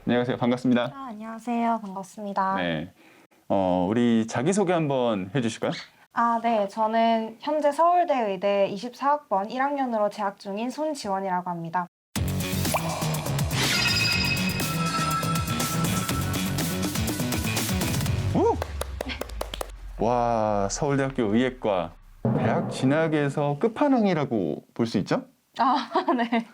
안녕하세요. 반갑습니다. 안녕하세요. 반갑습니다. 네. 우리 자기소개 한번 해주실까요? 네. 저는 현재 서울대 의대 24학번 1학년으로 재학 중인 손지원이라고 합니다. 와, 서울대학교 의예과 대학 진학에서 끝판왕이라고 볼 수 있죠? 네.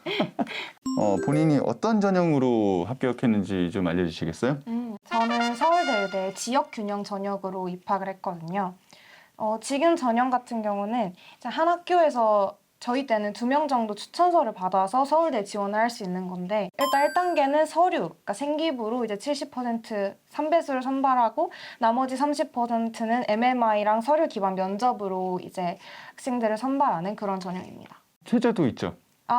본인이 어떤 전형으로 합격했는지 좀 알려주시겠어요? 저는 서울대 의대 지역균형 전역으로 입학을 했거든요. 지금 전형 같은 경우는 이제 한 학교에서 저희 때는 2명 정도 추천서를 받아서 서울대 지원을 할 수 있는 건데, 일단 1단계는 서류, 그러니까 생기부로 이제 70% 3배수를 선발하고, 나머지 30%는 MMI랑 서류 기반 면접으로 이제 학생들을 선발하는 그런 전형입니다. 최저도 있죠?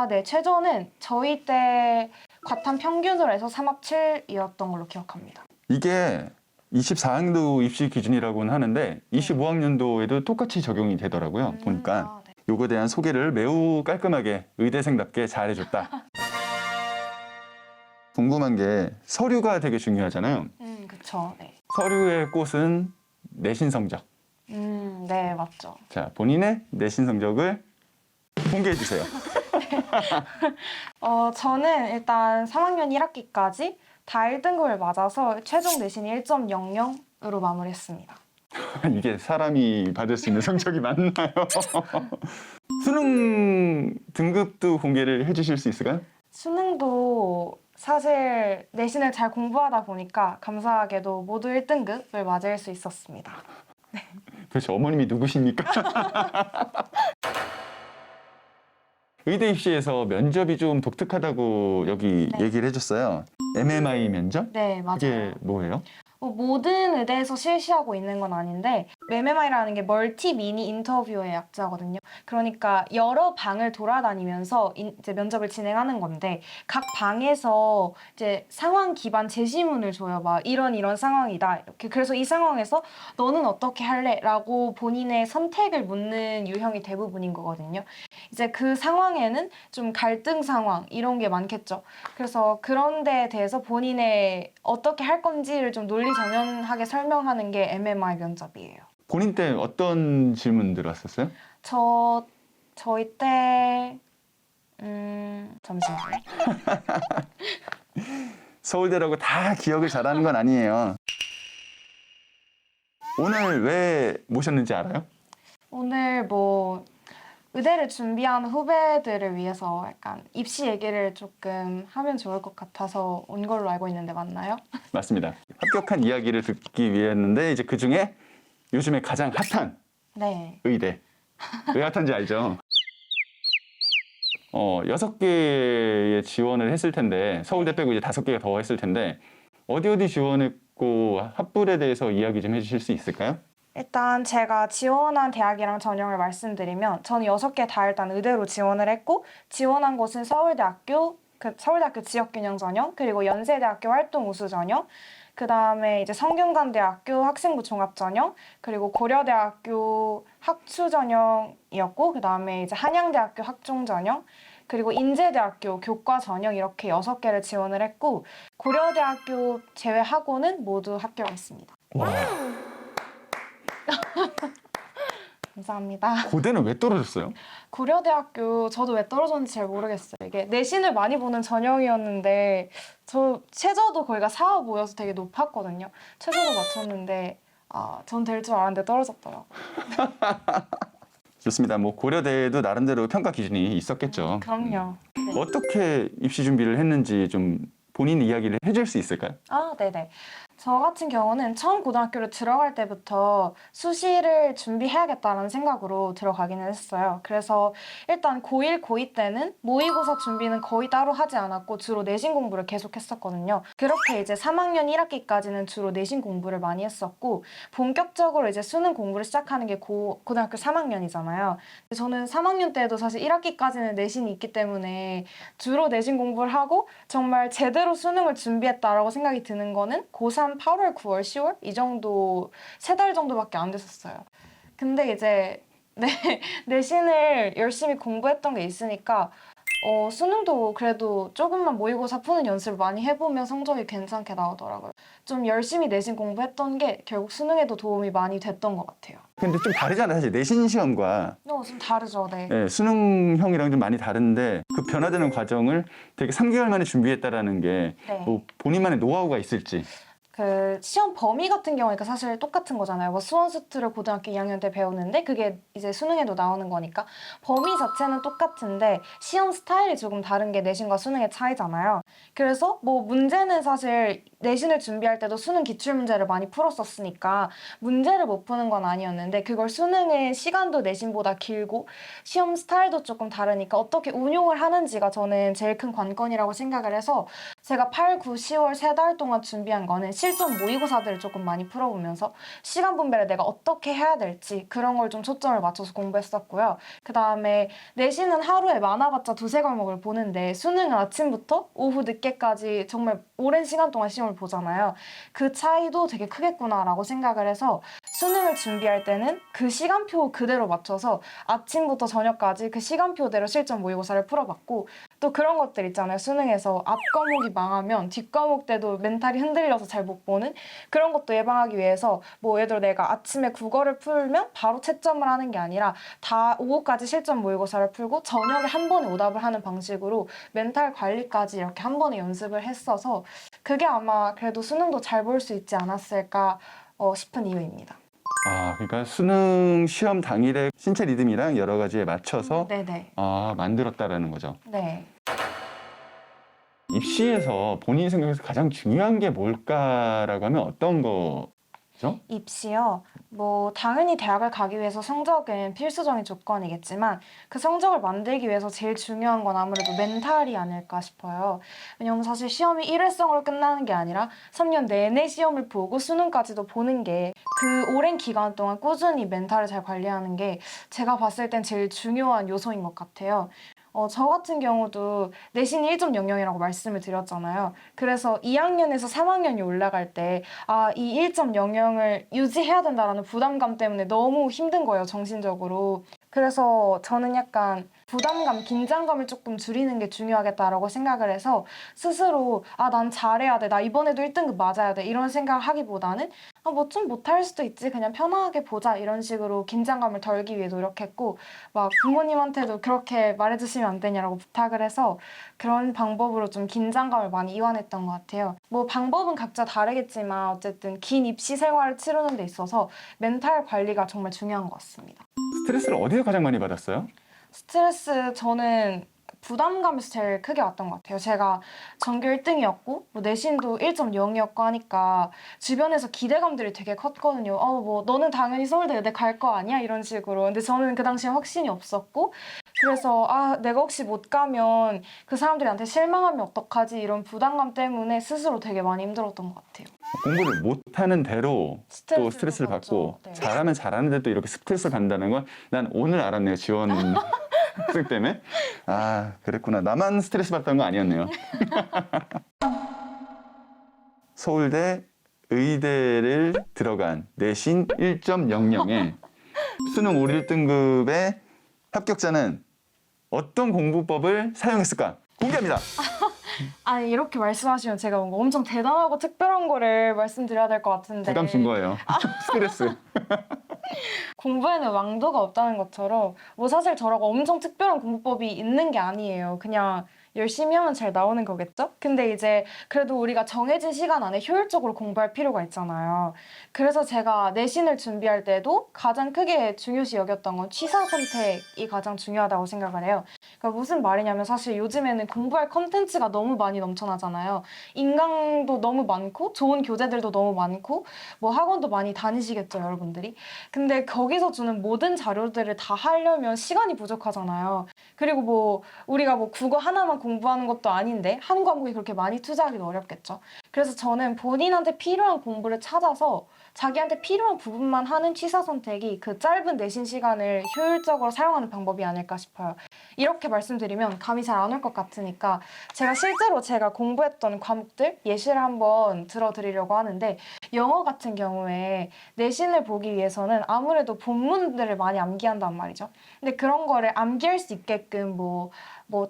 네. 최저는 저희 때 과탐 평균으로 해서 3합7이었던 걸로 기억합니다. 이게 24학년도 입시 기준이라고는 하는데 25학년도에도 똑같이 적용이 되더라고요. 보니까 네. 요거에 대한 소개를 매우 깔끔하게 의대생답게 잘 해줬다. 궁금한 게 서류가 되게 중요하잖아요. 그쵸. 네. 서류의 꽃은 내신 성적. 네, 맞죠. 자, 본인의 내신 성적을 공개해 주세요. 저는 일단 3학년 1학기까지 다 1등급을 맞아서 최종 내신이 1.00으로 마무리했습니다. 이게 사람이 받을 수 있는 성적이 맞나요? 수능 등급도 공개를 해주실 수 있을까요? 수능도 사실 내신을 잘 공부하다 보니까 감사하게도 모두 1등급을 맞을 수 있었습니다. 도대체 어머님이 누구십니까? 의대 입시에서 면접이 좀 독특하다고 여기 네. 얘기를 해줬어요. MMI 면접? 네, 맞아요. 그게 뭐예요? 모든 의대에서 실시하고 있는 건 아닌데, MMI라는 게 멀티 미니 인터뷰의 약자거든요. 그러니까 여러 방을 돌아다니면서 이제 면접을 진행하는 건데, 각 방에서 이제 상황 기반 제시문을 줘요. 막 이런 상황이다, 이렇게. 그래서 이 상황에서 너는 어떻게 할래? 라고 본인의 선택을 묻는 유형이 대부분인 거거든요. 이제 그 상황에는 좀 갈등 상황 이런 게 많겠죠. 그래서 그런 데에 대해서 본인의 어떻게 할 건지를 좀 논리정연하게 설명하는 게 MMI 면접이에요. 본인 때 어떤 질문 들어왔었어요? 저희 때 잠시만요. 서울대라고 다 기억을 잘하는 건 아니에요. 오늘 왜 모셨는지 알아요? 오늘 의대를 준비하는 후배들을 위해서 약간 입시 얘기를 조금 하면 좋을 것 같아서 온 걸로 알고 있는데 맞나요? 맞습니다. 합격한 이야기를 듣기 위했는데 이제 그 중에 요즘에 가장 핫한 네. 의대. 왜 핫한지 알죠? 6개의 지원을 했을 텐데 서울대 빼고 이제 5개가 더 했을 텐데 어디 지원했고 합불에 대해서 이야기 좀 해주실 수 있을까요? 일단 제가 지원한 대학이랑 전형을 말씀드리면 저는 6개 다 일단 의대로 지원을 했고, 지원한 곳은 서울대학교 지역균형 전형, 그리고 연세대학교 활동우수 전형, 그 다음에 이제 성균관대학교 학생부 종합 전형, 그리고 고려대학교 학추 전형이었고, 그 다음에 이제 한양대학교 학종 전형, 그리고 인제대학교 교과 전형, 이렇게 6개를 지원을 했고, 고려대학교 제외하고는 모두 합격했습니다. 와. 감사합니다. 고대는 왜 떨어졌어요? 고려대학교 저도 왜 떨어졌는지 잘 모르겠어요. 이게 내신을 많이 보는 전형이었는데 저 최저도 거기가 4, 5여서 되게 높았거든요. 최저도 맞췄는데 전 될 줄 알았는데 떨어졌더라고요. 좋습니다. 뭐 고려대에도 나름대로 평가 기준이 있었겠죠. 그럼요. 네. 어떻게 입시 준비를 했는지 좀 본인 이야기를 해줄 수 있을까요? 네네. 저 같은 경우는 처음 고등학교를 들어갈 때부터 수시를 준비해야겠다는 생각으로 들어가기는 했어요. 그래서 일단 고1, 고2 때는 모의고사 준비는 거의 따로 하지 않았고 주로 내신 공부를 계속 했었거든요. 그렇게 이제 3학년 1학기까지는 주로 내신 공부를 많이 했었고, 본격적으로 이제 수능 공부를 시작하는 게 고등학교 3학년이잖아요. 저는 3학년 때도 사실 1학기까지는 내신이 있기 때문에 주로 내신 공부를 하고 정말 제대로 수능을 준비했다라고 생각이 드는 거는 고3 8월, 9월, 10월 이 정도 3달 정도밖에 안 됐었어요. 근데 이제 내신을 열심히 공부했던 게 있으니까 수능도 그래도 조금만 모의고사 푸는 연습을 많이 해보면 성적이 괜찮게 나오더라고요. 좀 열심히 내신 공부했던 게 결국 수능에도 도움이 많이 됐던 것 같아요. 근데 좀 다르잖아요. 사실 내신 시험과 좀 다르죠, 네. 수능형이랑 좀 많이 다른데 그 변화되는 과정을 되게 3개월 만에 준비했다라는 게 네. 뭐 본인만의 노하우가 있을지. 그 시험 범위 같은 경우니까 사실 똑같은 거잖아요. 뭐 수원수투를 고등학교 2학년 때 배우는데 그게 이제 수능에도 나오는 거니까 범위 자체는 똑같은데 시험 스타일이 조금 다른 게 내신과 수능의 차이잖아요. 그래서 뭐 문제는 사실 내신을 준비할 때도 수능 기출문제를 많이 풀었었으니까 문제를 못 푸는 건 아니었는데 그걸 수능의 시간도 내신보다 길고 시험 스타일도 조금 다르니까 어떻게 운용을 하는지가 저는 제일 큰 관건이라고 생각을 해서 제가 8, 9, 10월 3달 동안 준비한 거는 실전 모의고사들을 조금 많이 풀어보면서 시간 분배를 내가 어떻게 해야 될지 그런 걸 좀 초점을 맞춰서 공부했었고요. 그 다음에 내신은 하루에 많아봤자 2~3과목을 보는데 수능은 아침부터 오후 늦게까지 정말 오랜 시간 동안 시험을 보잖아요. 그 차이도 되게 크겠구나라고 생각을 해서 수능을 준비할 때는 그 시간표 그대로 맞춰서 아침부터 저녁까지 그 시간표대로 실전 모의고사를 풀어봤고 또 그런 것들 있잖아요. 수능에서 앞 과목이 망하면 뒷 과목 때도 멘탈이 흔들려서 잘 못 보는 그런 것도 예방하기 위해서 뭐 예를 들어 내가 아침에 국어를 풀면 바로 채점을 하는 게 아니라 다 오후까지 실전 모의고사를 풀고 저녁에 한 번에 오답을 하는 방식으로 멘탈 관리까지 이렇게 한 번에 연습을 했어서 그게 아마 그래도 수능도 잘 볼 수 있지 않았을까 싶은 이유입니다. 그러니까 수능 시험 당일에 신체 리듬이랑 여러 가지에 맞춰서 네네. 만들었다라는 거죠. 네. 입시에서 본인 생각에서 가장 중요한 게 뭘까라고 하면 어떤 거죠? 입시요. 뭐 당연히 대학을 가기 위해서 성적은 필수적인 조건이겠지만 그 성적을 만들기 위해서 제일 중요한 건 아무래도 멘탈이 아닐까 싶어요. 왜냐면 사실 시험이 일회성으로 끝나는 게 아니라 3년 내내 시험을 보고 수능까지도 보는 게 그 오랜 기간 동안 꾸준히 멘탈을 잘 관리하는 게 제가 봤을 땐 제일 중요한 요소인 것 같아요. 저 같은 경우도 내신이 1.00이라고 말씀을 드렸잖아요. 그래서 2학년에서 3학년이 올라갈 때, 이 1.00을 유지해야 된다라는 부담감 때문에 너무 힘든 거예요, 정신적으로. 그래서 저는 약간 부담감, 긴장감을 조금 줄이는 게 중요하겠다라고 생각을 해서 스스로, 난 잘해야 돼. 나 이번에도 1등급 맞아야 돼. 이런 생각을 하기보다는, 뭐 좀 못할 수도 있지. 그냥 편하게 보자. 이런 식으로 긴장감을 덜기 위해 노력했고, 막 부모님한테도 그렇게 말해주시면 안 되냐라고 부탁을 해서 그런 방법으로 좀 긴장감을 많이 이완했던 것 같아요. 뭐 방법은 각자 다르겠지만 어쨌든 긴 입시 생활을 치르는 데 있어서 멘탈 관리가 정말 중요한 것 같습니다. 스트레스를 어디서 가장 많이 받았어요? 스트레스 저는 부담감에서 제일 크게 왔던 것 같아요. 제가 전교 1등이었고 뭐 내신도 1.0이었고 하니까 주변에서 기대감들이 되게 컸거든요. 뭐 너는 당연히 서울대 의대 갈 거 아니야? 이런 식으로. 근데 저는 그 당시에 확신이 없었고 그래서 내가 혹시 못 가면 그 사람들한테 실망하면 어떡하지? 이런 부담감 때문에 스스로 되게 많이 힘들었던 것 같아요. 공부를 못하는 대로 또 스트레스를 받고 받죠. 네. 잘하면 잘하는데 또 이렇게 스트레스를 받는다는 건 난 오늘 알았네요. 지원 학생 때문에. 그랬구나. 나만 스트레스 받던 거 아니었네요. 서울대 의대를 들어간 내신 1.00에 수능 올 1등급의 합격자는 어떤 공부법을 사용했을까? 공개합니다. 이렇게 말씀하시면 제가 뭔가 엄청 대단하고 특별한 거를 말씀드려야 될 것 같은데 부담 준 거예요. 스트레스. 공부에는 왕도가 없다는 것처럼 뭐 사실 저라고 엄청 특별한 공부법이 있는 게 아니에요. 그냥 열심히 하면 잘 나오는 거겠죠? 근데 이제 그래도 우리가 정해진 시간 안에 효율적으로 공부할 필요가 있잖아요. 그래서 제가 내신을 준비할 때도 가장 크게 중요시 여겼던 건 취사 선택이 가장 중요하다고 생각을 해요. 그러니까 무슨 말이냐면 사실 요즘에는 공부할 컨텐츠가 너무 많이 넘쳐나잖아요. 인강도 너무 많고 좋은 교재들도 너무 많고 뭐 학원도 많이 다니시겠죠, 여러분들이. 근데 거기서 주는 모든 자료들을 다 하려면 시간이 부족하잖아요. 그리고 뭐 우리가 뭐 국어 하나만 공부하는 것도 아닌데 한 과목에 그렇게 많이 투자하기도 어렵겠죠. 그래서 저는 본인한테 필요한 공부를 찾아서 자기한테 필요한 부분만 하는 취사 선택이 그 짧은 내신 시간을 효율적으로 사용하는 방법이 아닐까 싶어요. 이렇게 말씀드리면 감이 잘 안 올 것 같으니까 제가 실제로 제가 공부했던 과목들 예시를 한번 들어드리려고 하는데 영어 같은 경우에 내신을 보기 위해서는 아무래도 본문들을 많이 암기한단 말이죠. 근데 그런 거를 암기할 수 있게끔 뭐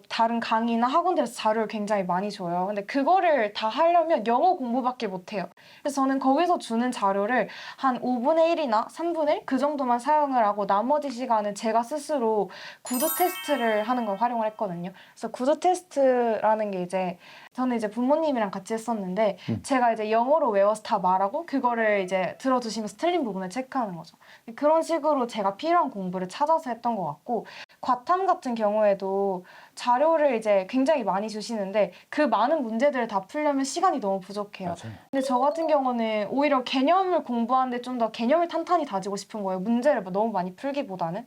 다른 강의나 학원들에서 자료를 굉장히 많이 줘요. 근데 그거를 다 하려면 영어 공부밖에 못 해요. 그래서 저는 거기서 주는 자료를 한 5분의 1이나 3분의 1 그 정도만 사용을 하고 나머지 시간은 제가 스스로 구두 테스트를 하는 걸 활용을 했거든요. 그래서 구두 테스트라는 게 이제 저는 이제 부모님이랑 같이 했었는데 제가 이제 영어로 외워서 다 말하고 그거를 이제 들어주시면서 틀린 부분을 체크하는 거죠. 그런 식으로 제가 필요한 공부를 찾아서 했던 것 같고 과탐 같은 경우에도 자료를 이제 굉장히 많이 주시는데 그 많은 문제들을 다 풀려면 시간이 너무 부족해요. 맞아요. 근데 저 같은 경우는 오히려 개념을 공부하는데 좀 더 개념을 탄탄히 다지고 싶은 거예요. 문제를 너무 많이 풀기보다는.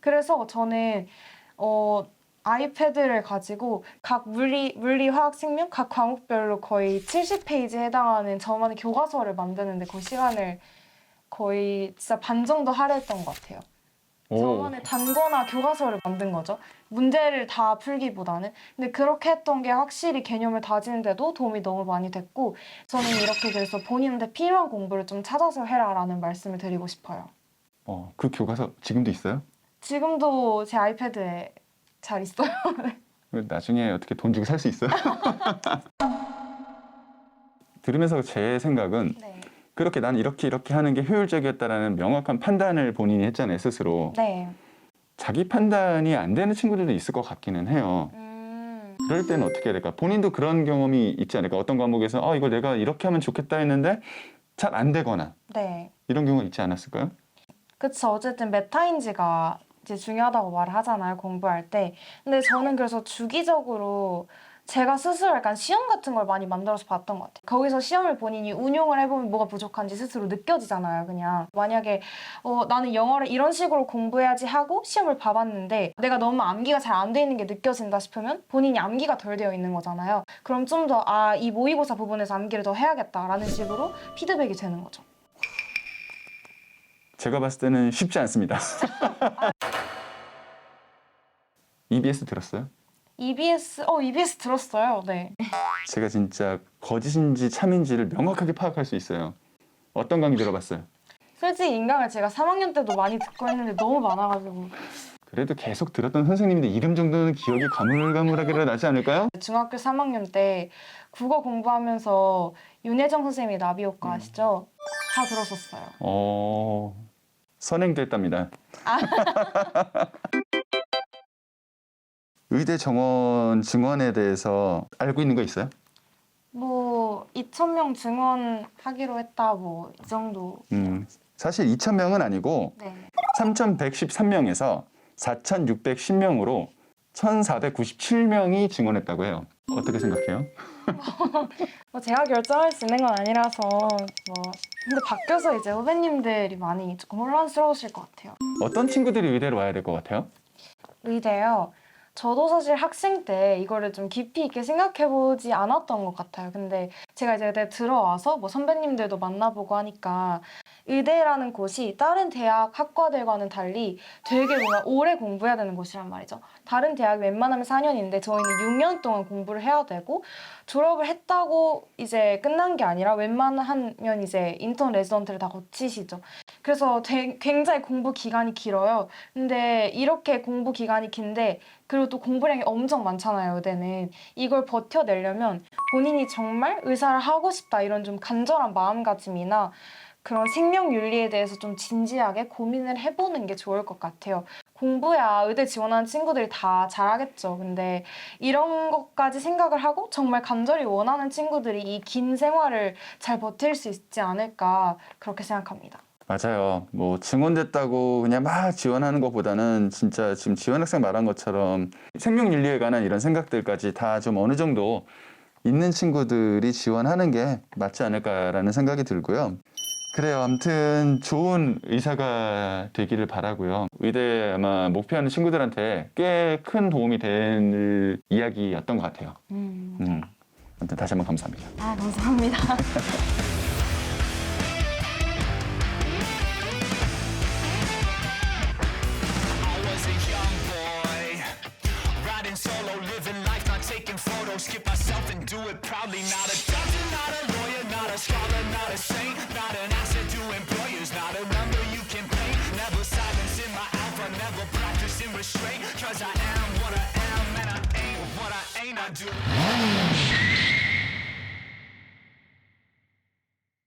그래서 저는 아이패드를 가지고 각 물리, 화학, 생명 각 과목별로 거의 70페이지에 해당하는 저만의 교과서를 만드는데 그 시간을 거의 진짜 반 정도 할애했던 것 같아요. 저만의 단거나 교과서를 만든 거죠. 문제를 다 풀기보다는. 근데 그렇게 했던 게 확실히 개념을 다지는데도 도움이 너무 많이 됐고 저는 이렇게 그래서 본인한테 필요한 공부를 좀 찾아서 해라라는 말씀을 드리고 싶어요. 그 교과서 지금도 있어요? 지금도 제 아이패드에 잘 있어요. 나중에 어떻게 돈 주고 살 수 있어요? 들으면서 제 생각은 네. 그렇게 난 이렇게 하는 게 효율적이었다라는 명확한 판단을 본인이 했잖아요, 스스로. 네. 자기 판단이 안 되는 친구들도 있을 것 같기는 해요. 그럴 때는 어떻게 해야 될까? 본인도 그런 경험이 있지 않을까? 어떤 과목에서 이걸 내가 이렇게 하면 좋겠다 했는데 잘 안 되거나 네. 이런 경우가 있지 않았을까요? 그쵸. 어쨌든 메타인지가 이제 중요하다고 말을 하잖아요, 공부할 때. 근데 저는 그래서 주기적으로 제가 스스로 약간 시험 같은 걸 많이 만들어서 봤던 것 같아요. 거기서 시험을 본인이 운용을 해보면 뭐가 부족한지 스스로 느껴지잖아요, 그냥. 만약에 나는 영어를 이런 식으로 공부해야지 하고 시험을 봐봤는데 내가 너무 암기가 잘 안 돼 있는 게 느껴진다 싶으면 본인이 암기가 덜 되어 있는 거잖아요. 그럼 좀 더 이 모의고사 부분에서 암기를 더 해야겠다라는 식으로 피드백이 되는 거죠. 제가 봤을 때는 쉽지 않습니다. EBS 들었어요? EBS 들었어요. 네. 제가 진짜 거짓인지 참인지를 명확하게 파악할 수 있어요. 어떤 강의 들어봤어요? 솔직히 인강을 제가 3학년 때도 많이 듣고 했는데 너무 많아가지고 그래도 계속 들었던 선생님인데 이름 정도는 기억이 가물가물하게 나지 않을까요? 중학교 3학년 때 국어 공부하면서 윤혜정 선생님이 나비효과 아시죠? 다 들었었어요. 선행됐답니다. 의대 정원 증원에 대해서 알고 있는 거 있어요? 2,000명 증원하기로 했다 이 정도. 사실 2,000명은 아니고 네. 3,113명에서 4,610명으로 1,497명이 증원했다고 해요. 어떻게 생각해요? 제가 결정할 수 있는 건 아니라서 근데 바뀌어서 이제 후배님들이 많이 조금 혼란스러우실 것 같아요. 어떤 친구들이 의대로 와야 될 것 같아요? 의대요. 저도 사실 학생 때 이거를 좀 깊이 있게 생각해보지 않았던 것 같아요. 근데 제가 이제 의대 들어와서 선배님들도 만나보고 하니까 의대라는 곳이 다른 대학 학과들과는 달리 되게 뭔가 오래 공부해야 되는 곳이란 말이죠. 다른 대학이 웬만하면 4년인데 저희는 6년 동안 공부를 해야 되고 졸업을 했다고 이제 끝난 게 아니라 웬만하면 이제 인턴 레지던트를 다 거치시죠. 그래서 굉장히 공부 기간이 길어요. 근데 이렇게 공부 기간이 긴데 그리고 또 공부량이 엄청 많잖아요, 의대는. 이걸 버텨내려면 본인이 정말 의사를 하고 싶다 이런 좀 간절한 마음가짐이나 그런 생명윤리에 대해서 좀 진지하게 고민을 해보는 게 좋을 것 같아요. 공부야 의대 지원하는 친구들이 다 잘하겠죠. 근데 이런 것까지 생각을 하고 정말 간절히 원하는 친구들이 이 긴 생활을 잘 버틸 수 있지 않을까 그렇게 생각합니다. 맞아요. 증원됐다고 그냥 막 지원하는 것보다는 진짜 지금 지원 학생 말한 것처럼 생명윤리에 관한 이런 생각들까지 다 좀 어느 정도 있는 친구들이 지원하는 게 맞지 않을까라는 생각이 들고요. 그래요. 아무튼 좋은 의사가 되기를 바라고요. 의대 아마 목표하는 친구들한테 꽤 큰 도움이 될 이야기였던 것 같아요. 아무튼 다시 한번 감사합니다. 감사합니다. Solo, living life, not taking photos, skip myself and do it proudly. Not a doctor, not a lawyer, not a scholar, not a saint, not an asset to employers, not a number you can paint. Never silence in my alpha, never practicing restraint. Cause I am what I am and I ain't what I ain't. I do